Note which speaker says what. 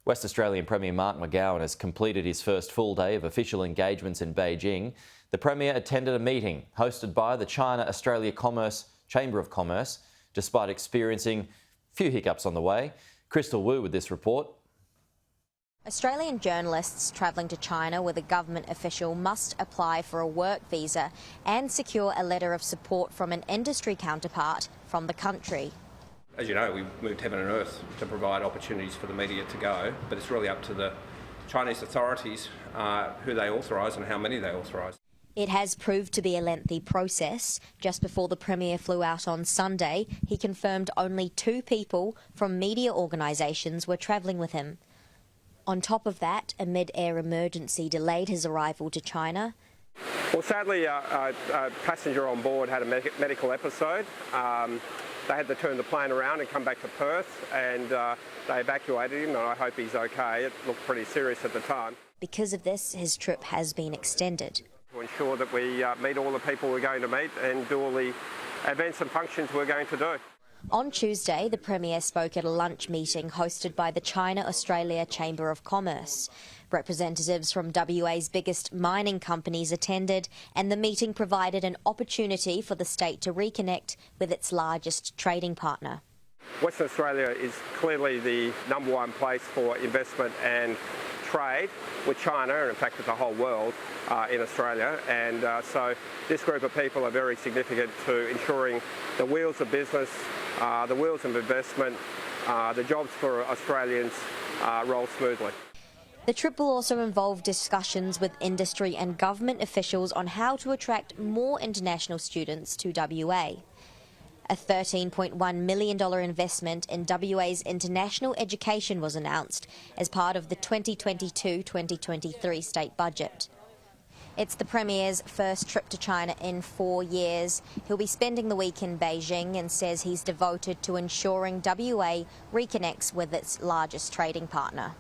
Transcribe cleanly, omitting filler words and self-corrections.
Speaker 1: West Australian Premier Mark McGowan has completed his first full day of official engagements in Beijing. The Premier attended a meeting hosted by the China-Australia Chamber of Commerce, despite experiencing a few hiccups on the way. Crystal Wu with this report.
Speaker 2: Australian journalists travelling to China with a government official must apply for a work visa and secure a letter of support from an industry counterpart from the country.
Speaker 3: As you know, we moved heaven and earth to provide opportunities for the media to go, but it's really up to the Chinese authorities who they authorise and how many they authorise.
Speaker 2: It has proved to be a lengthy process. Just before the Premier flew out on Sunday, he confirmed only 2 people from media organisations were travelling with him. On top of that, a mid-air emergency delayed his arrival to China.
Speaker 4: Well, sadly, a passenger on board had a medical episode. They had to turn the plane around and come back to Perth, and they evacuated him, and I hope he's okay. It looked pretty serious at the time.
Speaker 2: Because of this, his trip has been extended.
Speaker 4: To ensure that we meet all the people we're going to meet and do all the events and functions we're going to do.
Speaker 2: On Tuesday, the Premier spoke at a lunch meeting hosted by the China-Australia Chamber of Commerce. Representatives from WA's biggest mining companies attended, and the meeting provided an opportunity for the state to reconnect with its largest trading partner.
Speaker 4: Western Australia is clearly the #1 place for investment and trade with China, and in fact with the whole world in Australia, and so this group of people are very significant to ensuring the wheels of business, the wheels of investment, the jobs for Australians roll smoothly.
Speaker 2: The trip will also involve discussions with industry and government officials on how to attract more international students to WA. A $13.1 million investment in WA's international education was announced as part of the 2022-2023 state budget. It's the Premier's first trip to China in 4 years. He'll be spending the week in Beijing and says he's devoted to ensuring WA reconnects with its largest trading partner.